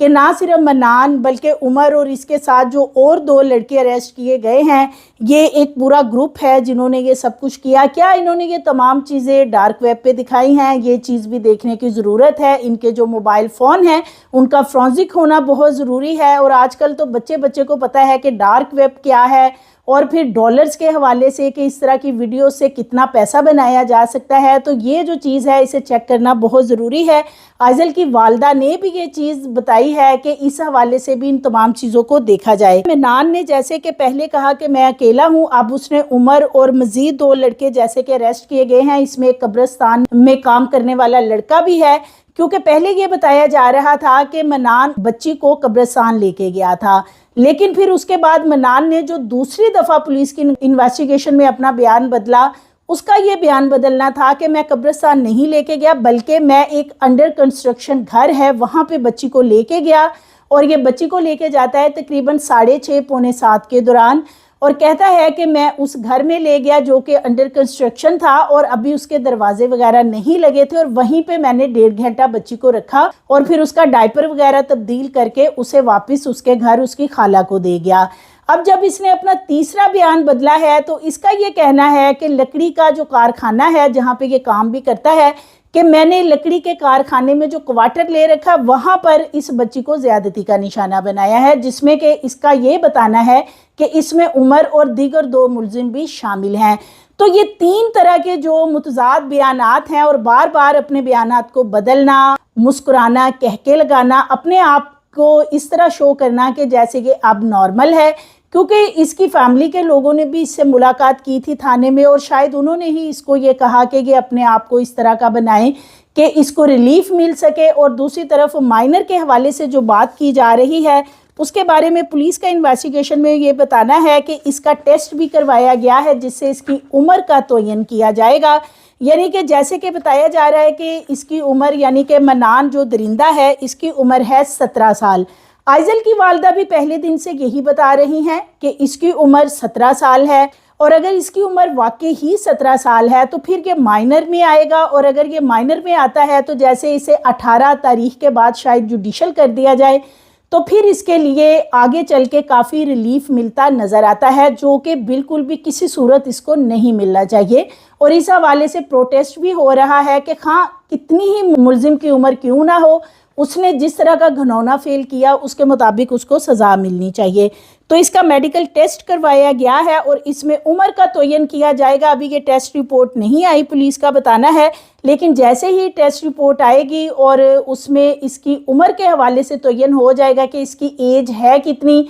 کہ نہ صرف منان بلکہ عمر اور اس کے ساتھ جو اور 2 لڑکے اریسٹ کیے گئے ہیں، یہ ایک پورا گروپ ہے جنہوں نے یہ سب کچھ کیا۔ کیا انہوں نے یہ تمام چیزیں ڈارک ویب پہ دکھائی ہیں؟ یہ چیز بھی دیکھنے کی ضرورت ہے۔ ان کے جو موبائل فون ہیں ان کا فرانزک ہونا بہت ضروری ہے، اور آج کل تو بچے کو پتہ ہے کہ ڈارک ویب کیا ہے، اور پھر ڈالرز کے حوالے سے کہ اس طرح کی ویڈیو سے کتنا پیسہ بنایا جا سکتا ہے۔ تو یہ جو چیز ہے اسے چیک کرنا بہت ضروری ہے۔ آئزل کی والدہ نے بھی یہ چیز بتائی ہے کہ اس حوالے سے بھی ان تمام چیزوں کو دیکھا جائے۔ منان نے جیسے کہ پہلے کہا کہ میں اکیلا ہوں، اب اس نے عمر اور مزید 2 لڑکے جیسے کہ اریسٹ کیے گئے ہیں۔ اس میں ایک قبرستان میں کام کرنے والا لڑکا بھی ہے، کیونکہ پہلے یہ بتایا جا رہا تھا کہ منان بچی کو قبرستان لے کے گیا تھا، لیکن پھر اس کے بعد منان نے جو دوسری دفعہ پولیس کی انویسٹیگیشن میں اپنا بیان بدلا، اس کا یہ بیان بدلنا تھا کہ میں قبرستان نہیں لے کے گیا، بلکہ میں ایک انڈر کنسٹرکشن گھر ہے وہاں پہ بچی کو لے کے گیا، اور یہ بچی کو لے کے جاتا ہے تقریباً 6:30 پونے 7 کے دوران، اور کہتا ہے کہ میں اس گھر میں لے گیا جو کہ انڈر کنسٹرکشن تھا اور ابھی اس کے دروازے وغیرہ نہیں لگے تھے، اور وہیں پہ میں نے 1.5 گھنٹہ بچی کو رکھا اور پھر اس کا ڈائپر وغیرہ تبدیل کر کے اسے واپس اس کے گھر اس کی خالہ کو دے گیا۔ اب جب اس نے اپنا تیسرا بیان بدلا ہے تو اس کا یہ کہنا ہے کہ لکڑی کا جو کارخانہ ہے جہاں پہ یہ کام بھی کرتا ہے، کہ میں نے لکڑی کے کارخانے میں جو کوارٹر لے رکھا وہاں پر اس بچی کو زیادتی کا نشانہ بنایا ہے، جس میں کہ اس کا یہ بتانا ہے کہ اس میں عمر اور دیگر 2 ملزم بھی شامل ہیں۔ تو یہ 3 طرح کے جو متضاد بیانات ہیں، اور بار بار اپنے بیانات کو بدلنا، مسکرانا، کہکے لگانا، اپنے آپ کو اس طرح شو کرنا کہ جیسے کہ اب نارمل ہے، کیونکہ اس کی فیملی کے لوگوں نے بھی اس سے ملاقات کی تھی تھانے میں، اور شاید انہوں نے ہی اس کو یہ کہا کہ یہ اپنے آپ کو اس طرح کا بنائیں کہ اس کو ریلیف مل سکے۔ اور دوسری طرف مائنر کے حوالے سے جو بات کی جا رہی ہے اس کے بارے میں پولیس کا انویسٹیگیشن میں یہ بتانا ہے کہ اس کا ٹیسٹ بھی کروایا گیا ہے جس سے اس کی عمر کا تعین کیا جائے گا، یعنی کہ جیسے کہ بتایا جا رہا ہے کہ اس کی عمر، یعنی کہ منان جو درندہ ہے، اس کی عمر ہے 17 سال۔ آئزل کی والدہ بھی پہلے دن سے یہی بتا رہی ہیں کہ اس کی عمر 17 سال ہے، اور اگر اس کی عمر واقعی ہی 17 سال ہے تو پھر یہ مائنر میں آئے گا، اور اگر یہ مائنر میں آتا ہے تو جیسے اسے 18 تاریخ کے بعد شاید جوڈیشل کر دیا جائے تو پھر اس کے لیے آگے چل کے کافی ریلیف ملتا نظر آتا ہے، جو کہ بالکل بھی کسی صورت اس کو نہیں ملنا چاہیے۔ اور اس حوالے سے پروٹیسٹ بھی ہو رہا ہے کہ ہاں کتنی ہی ملزم کی عمر کیوں نہ ہو، اس نے جس طرح کا گھنونا فیل کیا اس کے مطابق اس کو سزا ملنی چاہیے۔ تو اس کا میڈیکل ٹیسٹ کروایا گیا ہے اور اس میں عمر کا تعین کیا جائے گا۔ ابھی یہ ٹیسٹ رپورٹ نہیں آئی، پولیس کا بتانا ہے، لیکن جیسے ہی ٹیسٹ رپورٹ آئے گی اور اس میں اس کی عمر کے حوالے سے تعین ہو جائے گا کہ اس کی ایج ہے کتنی،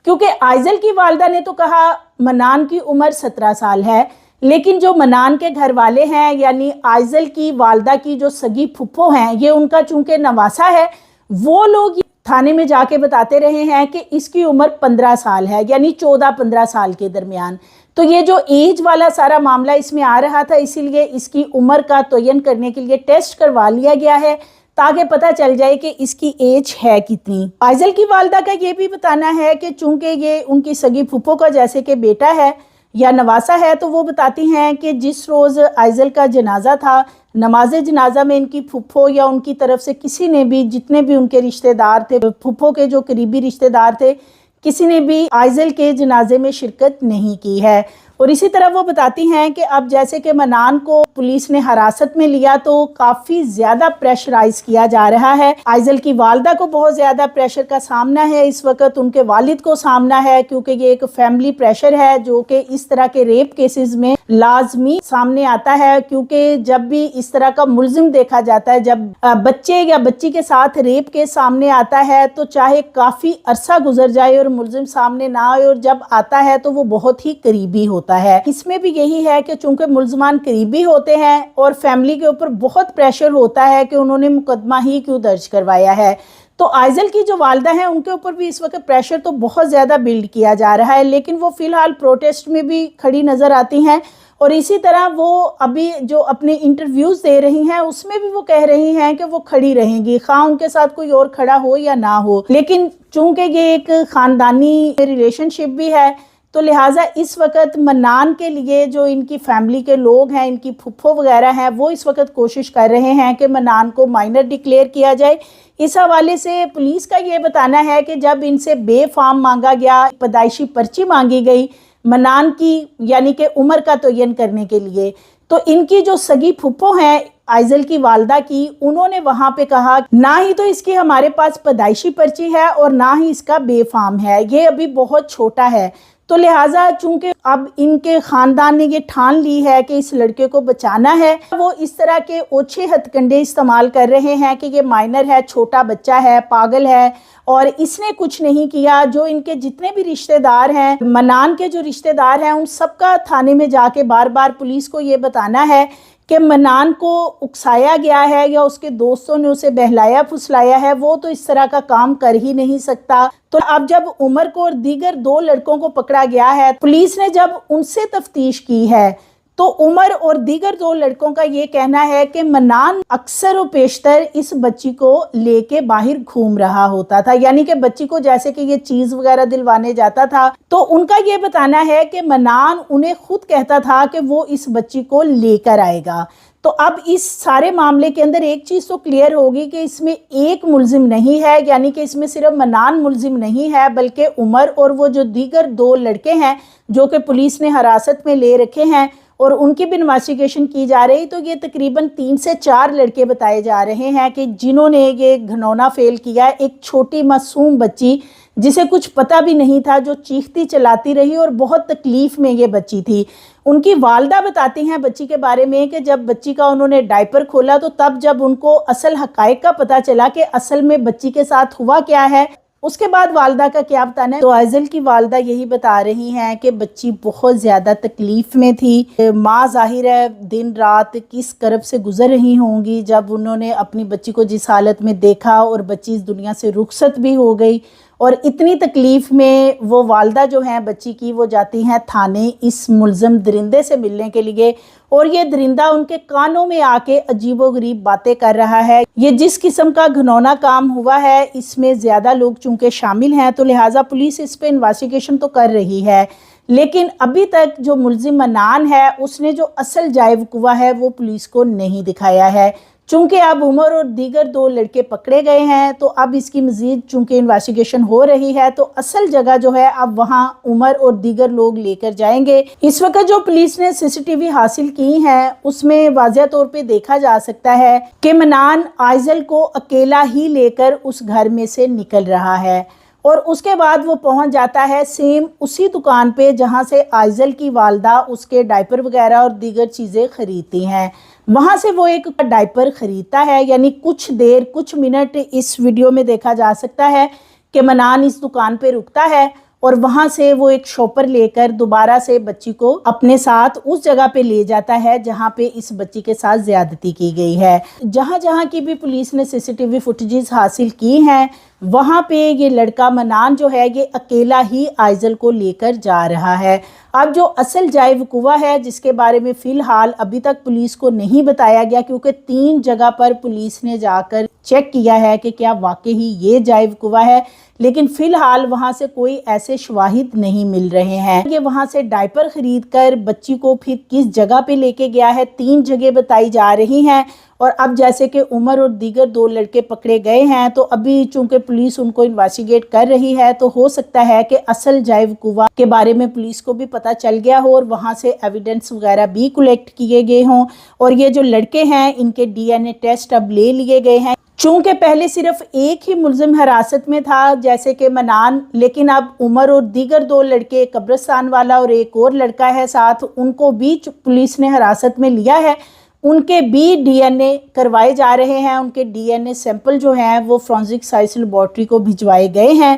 کیونکہ آئزل کی والدہ نے تو کہا منان کی عمر 17 سال ہے، لیکن جو منان کے گھر والے ہیں یعنی آئزل کی والدہ کی جو سگی پھپھو ہیں، یہ ان کا چونکہ نواسا ہے، وہ لوگ تھانے میں جا کے بتاتے رہے ہیں کہ اس کی عمر 15 سال ہے، یعنی 14-15 سال کے درمیان۔ تو یہ جو ایج والا سارا معاملہ اس میں آ رہا تھا، اسی لیے اس کی عمر کا تعین کرنے کے لیے ٹیسٹ کروا لیا گیا ہے تاکہ پتہ چل جائے کہ اس کی ایج ہے کتنی۔ آئزل کی والدہ کا یہ بھی بتانا ہے کہ چونکہ یہ ان کی سگی پھپھو کا جیسے کہ بیٹا ہے یا نواسا ہے، تو وہ بتاتی ہیں کہ جس روز آئزل کا جنازہ تھا، نماز جنازہ میں ان کی پھپھو یا ان کی طرف سے کسی نے بھی، جتنے بھی ان کے رشتہ دار تھے، پھپھو کے جو قریبی رشتہ دار تھے، کسی نے بھی آئزل کے جنازے میں شرکت نہیں کی ہے۔ اور اسی طرح وہ بتاتی ہیں کہ اب جیسے کہ منان کو پولیس نے حراست میں لیا تو کافی زیادہ پریشرائز کیا جا رہا ہے۔ آئزل کی والدہ کو بہت زیادہ پریشر کا سامنا ہے اس وقت، ان کے والد کو سامنا ہے، کیونکہ یہ ایک فیملی پریشر ہے جو کہ اس طرح کے ریپ کیسز میں لازمی سامنے آتا ہے، کیونکہ جب بھی اس طرح کا ملزم دیکھا جاتا ہے، جب بچے یا بچی کے ساتھ ریپ کیس سامنے آتا ہے تو چاہے کافی عرصہ گزر جائے اور ملزم سامنے نہ آئے، اور جب آتا ہے تو وہ بہت ہی قریبی ہوتا ہے۔ اس میں بھی یہی ہے کہ چونکہ ملزمان قریبی ہوتے ہیں اور فیملی کے اوپر بہت پریشر ہوتا ہے کہ انہوں نے مقدمہ ہی کیوں درج کروایا ہے، تو آئزل کی جو والدہ ہیں ان کے اوپر بھی اس وقت پریشر تو بہت زیادہ بلڈ کیا جا رہا ہے، لیکن وہ فی الحال پروٹیسٹ میں بھی کھڑی نظر آتی ہیں، اور اسی طرح وہ ابھی جو اپنے انٹرویوز دے رہی ہیں اس میں بھی وہ کہہ رہی ہیں کہ وہ کھڑی رہیں گی، خواہ ان کے ساتھ کوئی اور کھڑا ہو یا نہ ہو۔ لیکن چونکہ یہ ایک خاندانی ریلیشن شپ بھی ہے، تو لہٰذا اس وقت منان کے لیے جو ان کی فیملی کے لوگ ہیں، ان کی پھپھو وغیرہ ہیں، وہ اس وقت کوشش کر رہے ہیں کہ منان کو مائنر ڈکلیئر کیا جائے۔ اس حوالے سے پولیس کا یہ بتانا ہے کہ جب ان سے بے فارم مانگا گیا، پیدائشی پرچی مانگی گئی منان کی، یعنی کہ عمر کا تعین کرنے کے لیے، تو ان کی جو سگی پھپھو ہیں آئزل کی والدہ کی، انہوں نے وہاں پہ کہا نہ ہی تو اس کی ہمارے پاس پیدائشی پرچی ہے اور نہ ہی اس کا بے فارم ہے، یہ ابھی بہت چھوٹا ہے۔ تو لہٰذا چونکہ اب ان کے خاندان نے یہ ٹھان لی ہے کہ اس لڑکے کو بچانا ہے، وہ اس طرح کے اوچھے ہتھ کنڈے استعمال کر رہے ہیں کہ یہ مائنر ہے، چھوٹا بچہ ہے، پاگل ہے اور اس نے کچھ نہیں کیا۔ جو ان کے جتنے بھی رشتہ دار ہیں، منان کے جو رشتہ دار ہیں، ان سب کا تھانے میں جا کے بار بار پولیس کو یہ بتانا ہے کہ منان کو اکسایا گیا ہے یا اس کے دوستوں نے اسے بہلایا پھسلایا ہے، وہ تو اس طرح کا کام کر ہی نہیں سکتا۔ تو اب جب عمر کو اور دیگر 2 لڑکوں کو پکڑا گیا ہے، پولیس نے جب ان سے تفتیش کی ہے تو عمر اور دیگر 2 لڑکوں کا یہ کہنا ہے کہ منان اکثر و بیشتر اس بچی کو لے کے باہر گھوم رہا ہوتا تھا، یعنی کہ بچی کو جیسے کہ یہ چیز وغیرہ دلوانے جاتا تھا، تو ان کا یہ بتانا ہے کہ منان انہیں خود کہتا تھا کہ وہ اس بچی کو لے کر آئے گا۔ تو اب اس سارے معاملے کے اندر ایک چیز تو کلیئر ہوگی کہ اس میں ایک ملزم نہیں ہے، یعنی کہ اس میں صرف منان ملزم نہیں ہے، بلکہ عمر اور وہ جو دیگر 2 لڑکے ہیں جو کہ پولیس نے حراست میں لے رکھے ہیں اور ان کی بھی انویسٹیگیشن کی جا رہی، تو یہ تقریباً 3 سے 4 لڑکے بتائے جا رہے ہیں کہ جنہوں نے یہ گھنونا فیل کیا ہے۔ ایک چھوٹی معصوم بچی جسے کچھ پتہ بھی نہیں تھا، جو چیختی چلاتی رہی اور بہت تکلیف میں یہ بچی تھی۔ ان کی والدہ بتاتی ہیں بچی کے بارے میں کہ جب بچی کا انہوں نے ڈائپر کھولا تو تب جب ان کو اصل حقائق کا پتہ چلا کہ اصل میں بچی کے ساتھ ہوا کیا ہے، اس کے بعد والدہ کا کیا بتانا ہے، تو آئزل کی والدہ یہی بتا رہی ہیں کہ بچی بہت زیادہ تکلیف میں تھی۔ ماں ظاہر ہے دن رات کس کرب سے گزر رہی ہوں گی جب انہوں نے اپنی بچی کو جس حالت میں دیکھا، اور بچی اس دنیا سے رخصت بھی ہو گئی، اور اتنی تکلیف میں وہ والدہ جو ہیں بچی کی، وہ جاتی ہیں تھانے اس ملزم درندے سے ملنے کے لیے، اور یہ درندہ ان کے کانوں میں آ کے عجیب و غریب باتیں کر رہا ہے۔ یہ جس قسم کا گھنونا کام ہوا ہے، اس میں زیادہ لوگ چونکہ شامل ہیں، تو لہٰذا پولیس اس پہ انویسٹیگیشن تو کر رہی ہے، لیکن ابھی تک جو ملزم منان ہے اس نے جو اصل جائے وقوع ہے وہ پولیس کو نہیں دکھایا ہے۔ چونکہ اب عمر اور دیگر 2 لڑکے پکڑے گئے ہیں، تو اب اس کی مزید چونکہ انویسٹیگیشن ہو رہی ہے، تو اصل جگہ جو ہے اب وہاں عمر اور دیگر لوگ لے کر جائیں گے۔ اس وقت جو پولیس نے CCTV حاصل کی ہیں، اس میں واضح طور پہ دیکھا جا سکتا ہے کہ منان آئزل کو اکیلا ہی لے کر اس گھر میں سے نکل رہا ہے، اور اس کے بعد وہ پہنچ جاتا ہے سیم اسی دکان پہ جہاں سے آئزل کی والدہ اس کے ڈائپر وغیرہ اور دیگر چیزیں خریدتی ہیں۔ وہاں سے وہ ایک ڈائپر خریدتا ہے، یعنی کچھ دیر کچھ منٹ اس ویڈیو میں دیکھا جا سکتا ہے کہ منان اس دکان پہ رکتا ہے اور وہاں سے وہ ایک شاپر لے کر دوبارہ سے بچی کو اپنے ساتھ اس جگہ پہ لے جاتا ہے جہاں پہ اس بچی کے ساتھ زیادتی کی گئی ہے۔ جہاں جہاں کی بھی پولیس نے CCTV فوٹیجز حاصل کی ہیں، وہاں پہ یہ لڑکا منان جو ہے یہ اکیلا ہی آئزل کو لے کر جا رہا ہے۔ اب جو اصل جائے وقوع ہے جس کے بارے میں فی الحال ابھی تک پولیس کو نہیں بتایا گیا، کیونکہ 3 جگہ پر پولیس نے جا کر چیک کیا ہے کہ کیا واقعی یہ جائے وقوع ہے، لیکن فی الحال وہاں سے کوئی ایسے شواہد نہیں مل رہے ہیں۔ یہ وہاں سے ڈائپر خرید کر بچی کو پھر کس جگہ پہ لے کے گیا ہے، 3 جگہ بتائی جا رہی ہیں، اور اب جیسے کہ عمر اور دیگر 2 لڑکے پکڑے گئے ہیں، تو ابھی چونکہ پولیس ان کو انویسٹیگیٹ کر رہی ہے، تو ہو سکتا ہے کہ اصل جائے وقوع کے بارے میں پولیس کو بھی پتہ چل گیا ہو اور وہاں سے ایویڈنس وغیرہ بھی کلیکٹ کیے گئے ہوں، اور یہ جو لڑکے ہیں ان کے DNA ٹیسٹ اب لے لیے گئے ہیں۔ چونکہ پہلے صرف ایک ہی ملزم حراست میں تھا جیسے کہ منان، لیکن اب عمر اور دیگر 2 لڑکے، قبرستان والا اور ایک اور لڑکا ہے ساتھ، ان کو بھی پولیس نے حراست میں لیا ہے، ان کے بھی DNA کروائے جا رہے ہیں، ان کے DNA سیمپل جو ہیں وہ فورنزک سائنس لیبارٹری کو بھجوائے گئے ہیں،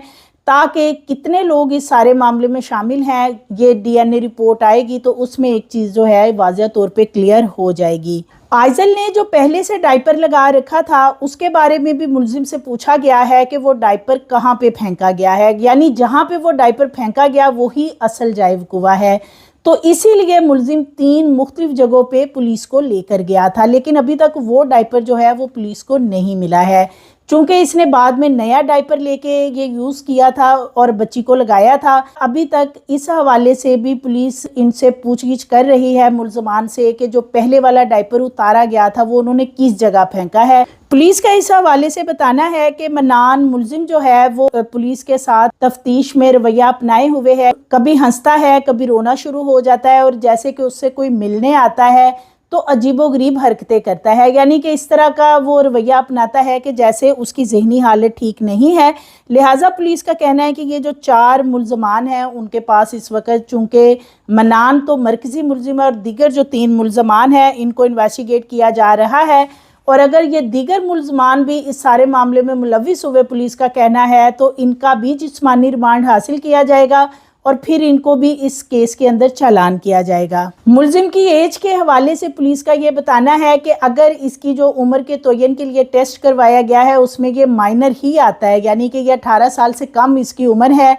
تاکہ کتنے لوگ اس سارے معاملے میں شامل ہیں یہ DNA رپورٹ آئے گی تو اس میں ایک چیز جو ہے واضح طور پہ کلیئر ہو جائے گی۔ آئزل نے جو پہلے سے ڈائپر لگا رکھا تھا اس کے بارے میں بھی ملزم سے پوچھا گیا ہے کہ وہ ڈائپر کہاں پہ پھینکا گیا ہے، یعنی جہاں پہ وہ ڈائپر پھینکا گیا وہی اصل جائے وقوع ہے، تو اسی لیے ملزم 3 مختلف جگہوں پہ پولیس کو لے کر گیا تھا، لیکن ابھی تک وہ ڈائپر جو ہے وہ پولیس کو نہیں ملا ہے۔ چونکہ اس نے بعد میں نیا ڈائپر لے کے یہ یوز کیا تھا اور بچی کو لگایا تھا۔ ابھی تک اس حوالے سے بھی پولیس ان سے پوچھ گچھ کر رہی ہے ملزمان سے کہ جو پہلے والا ڈائپر اتارا گیا تھا وہ انہوں نے کس جگہ پھینکا ہے۔ پولیس کا اس حوالے سے بتانا ہے کہ منان ملزم جو ہے وہ پولیس کے ساتھ تفتیش میں رویہ اپنائے ہوئے ہے، کبھی ہنستا ہے کبھی رونا شروع ہو جاتا ہے، اور جیسے کہ اس سے کوئی ملنے آتا ہے تو عجیب و غریب حرکتیں کرتا ہے، یعنی کہ اس طرح کا وہ رویہ اپناتا ہے کہ جیسے اس کی ذہنی حالت ٹھیک نہیں ہے۔ لہٰذا پولیس کا کہنا ہے کہ یہ جو 4 ملزمان ہیں ان کے پاس اس وقت، چونکہ منان تو مرکزی ملزم ہے اور دیگر جو 3 ملزمان ہیں ان کو انویسٹیگیٹ کیا جا رہا ہے، اور اگر یہ دیگر ملزمان بھی اس سارے معاملے میں ملوث ہوئے پولیس کا کہنا ہے تو ان کا بھی جسمانی ریمانڈ حاصل کیا جائے گا اور پھر ان کو بھی اس کیس کے اندر چالان کیا جائے گا۔ ملزم کی ایج کے حوالے سے پولیس کا یہ بتانا ہے کہ اگر اس کی جو عمر کے تعین کے لیے ٹیسٹ کروایا گیا ہے اس میں یہ مائنر ہی آتا ہے، یعنی کہ یہ 18 سال سے کم اس کی عمر ہے،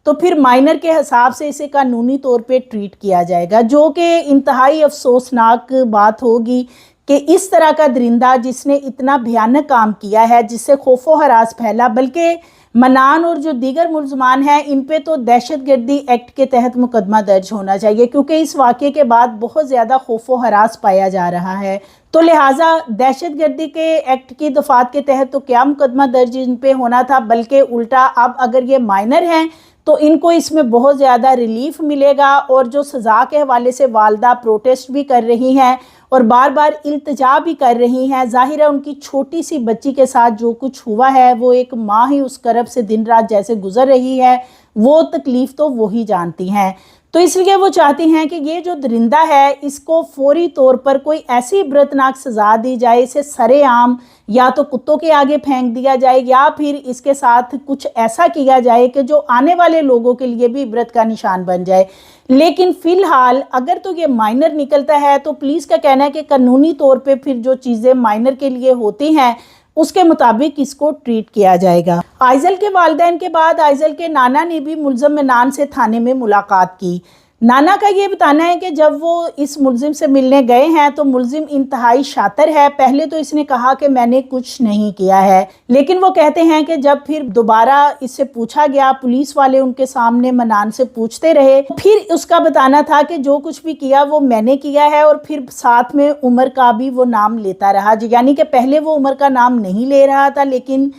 تو پھر مائنر کے حساب سے اسے قانونی طور پہ ٹریٹ کیا جائے گا، جو کہ انتہائی افسوسناک بات ہوگی کہ اس طرح کا درندہ جس نے اتنا بھیانک کام کیا ہے، جس سے خوف و ہراس پھیلا، بلکہ منان اور جو دیگر ملزمان ہیں ان پہ تو دہشت گردی ایکٹ کے تحت مقدمہ درج ہونا چاہیے، کیونکہ اس واقعے کے بعد بہت زیادہ خوف و ہراس پایا جا رہا ہے۔ تو لہٰذا دہشت گردی کے ایکٹ کی دفعات کے تحت تو کیا مقدمہ درج ان پہ ہونا تھا، بلکہ الٹا اب اگر یہ مائنر ہیں تو ان کو اس میں بہت زیادہ ریلیف ملے گا، اور جو سزا کے حوالے سے والدہ پروٹیسٹ بھی کر رہی ہیں اور بار بار التجا بھی کر رہی ہیں، ظاہر ہے ان کی چھوٹی سی بچی کے ساتھ جو کچھ ہوا ہے وہ ایک ماں ہی اس کرب سے دن رات جیسے گزر رہی ہے، وہ تکلیف تو وہی جانتی ہیں، تو اس لیے وہ چاہتی ہیں کہ یہ جو درندہ ہے اس کو فوری طور پر کوئی ایسی عبرتناک سزا دی جائے، اسے سرے عام یا تو کتوں کے آگے پھینک دیا جائے یا پھر اس کے ساتھ کچھ ایسا کیا جائے کہ جو آنے والے لوگوں کے لیے بھی عبرت کا نشان بن جائے۔ لیکن فی الحال اگر تو یہ مائنر نکلتا ہے تو پولیس کا کہنا ہے کہ قانونی طور پہ پھر جو چیزیں مائنر کے لیے ہوتی ہیں اس کے مطابق اس کو ٹریٹ کیا جائے گا۔ آئزل کے والدین کے بعد آئزل کے نانا نے بھی ملزم منان سے تھانے میں ملاقات کی۔ نانا کا یہ بتانا ہے کہ جب وہ اس ملزم سے ملنے گئے ہیں تو ملزم انتہائی شاطر ہے، پہلے تو اس نے کہا کہ میں نے کچھ نہیں کیا ہے، لیکن وہ کہتے ہیں کہ جب پھر دوبارہ اس سے پوچھا گیا، پولیس والے ان کے سامنے منان سے پوچھتے رہے، پھر اس کا بتانا تھا کہ جو کچھ بھی کیا وہ میں نے کیا ہے، اور پھر ساتھ میں عمر کا بھی وہ نام لیتا رہا، یعنی کہ پہلے وہ عمر کا نام نہیں لے رہا تھا، لیکن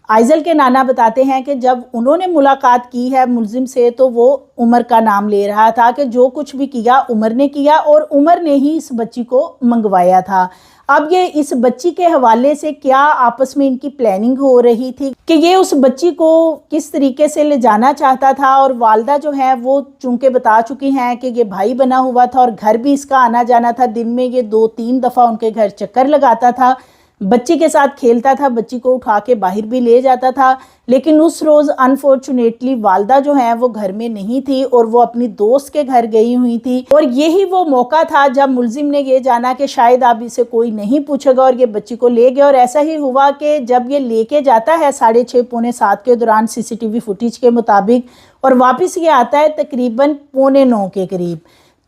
آئزل کے نانا بتاتے ہیں کہ جب انہوں نے ملاقات کی ہے ملزم سے تو وہ عمر کا نام لے رہا تھا کہ جو کچھ بھی کیا عمر نے کیا، اور عمر نے ہی اس بچی کو منگوایا تھا۔ اب یہ اس بچی کے حوالے سے کیا آپس میں ان کی پلاننگ ہو رہی تھی کہ یہ اس بچی کو کس طریقے سے لے جانا چاہتا تھا، اور والدہ جو ہے وہ چونکہ بتا چکی ہیں کہ یہ بھائی بنا ہوا تھا اور گھر بھی اس کا آنا جانا تھا، دن میں یہ 2-3 دفعہ ان کے گھر چکر لگاتا تھا، بچی کے ساتھ کھیلتا تھا، بچی کو اٹھا کے باہر بھی لے جاتا تھا، لیکن اس روز انفارچونیٹلی والدہ جو ہیں وہ گھر میں نہیں تھی اور وہ اپنی دوست کے گھر گئی ہوئی تھی، اور یہی وہ موقع تھا جب ملزم نے یہ جانا کہ شاید اب اسے کوئی نہیں پوچھے گا اور یہ بچی کو لے گیا، اور ایسا ہی ہوا کہ جب یہ لے کے جاتا ہے 6:30 پونے 7 کے دوران CCTV فوٹیج کے مطابق، اور واپس یہ آتا ہے تقریباً 8:45 کے قریب،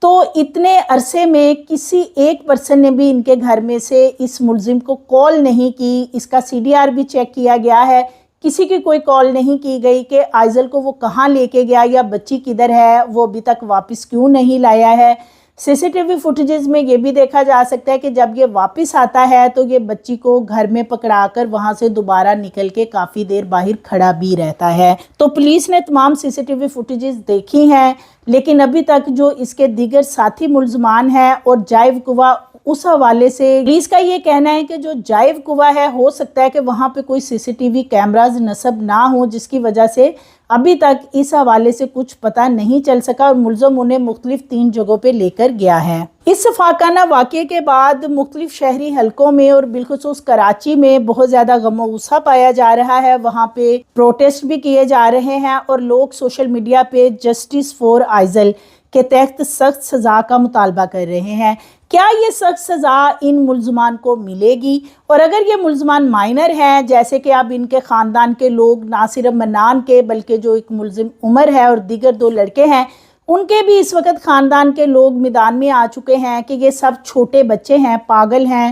تو اتنے عرصے میں کسی ایک پرسن نے بھی ان کے گھر میں سے اس ملزم کو کال نہیں کی، اس کا CDR بھی چیک کیا گیا ہے، کسی کی کوئی کال نہیں کی گئی کہ آئزل کو وہ کہاں لے کے گیا یا بچی کدھر ہے، وہ ابھی تک واپس کیوں نہیں لایا ہے۔ CCTV فوٹیجز میں یہ بھی دیکھا جا سکتا ہے کہ جب یہ واپس آتا ہے تو یہ بچی کو گھر میں پکڑا کر وہاں سے دوبارہ نکل کے کافی دیر باہر کھڑا بھی رہتا ہے۔ تو پولیس نے تمام CCTV فوٹیجز دیکھی ہیں، لیکن ابھی تک جو اس کے دیگر ساتھی ملزمان ہیں اور جائب گواہ، اس حوالے سے پولیس کا یہ کہنا ہے کہ جو جائب گواہ ہے ہو سکتا ہے کہ وہاں پہ کوئی CCTV کیمراز نصب نہ ہوں، جس کی وجہ سے ابھی تک اس حوالے سے کچھ پتہ نہیں چل سکا، اور ملزم انہیں مختلف 3 جگہوں پہ لے کر گیا ہے۔ اس فاقانہ واقعے کے بعد مختلف شہری حلقوں میں اور بالخصوص کراچی میں بہت زیادہ غم و غصہ پایا جا رہا ہے، وہاں پہ پروٹیسٹ بھی کیے جا رہے ہیں اور لوگ سوشل میڈیا پہ جسٹس فار آئزل کے تحت سخت سزا کا مطالبہ کر رہے ہیں۔ کیا یہ سخت سزا ان ملزمان کو ملے گی؟ اور اگر یہ ملزمان مائنر ہیں، جیسے کہ اب ان کے خاندان کے لوگ نہ صرف منان کے بلکہ جو ایک ملزم عمر ہے اور دیگر 2 لڑکے ہیں، ان کے بھی اس وقت خاندان کے لوگ میدان میں آ چکے ہیں کہ یہ سب چھوٹے بچے ہیں، پاگل ہیں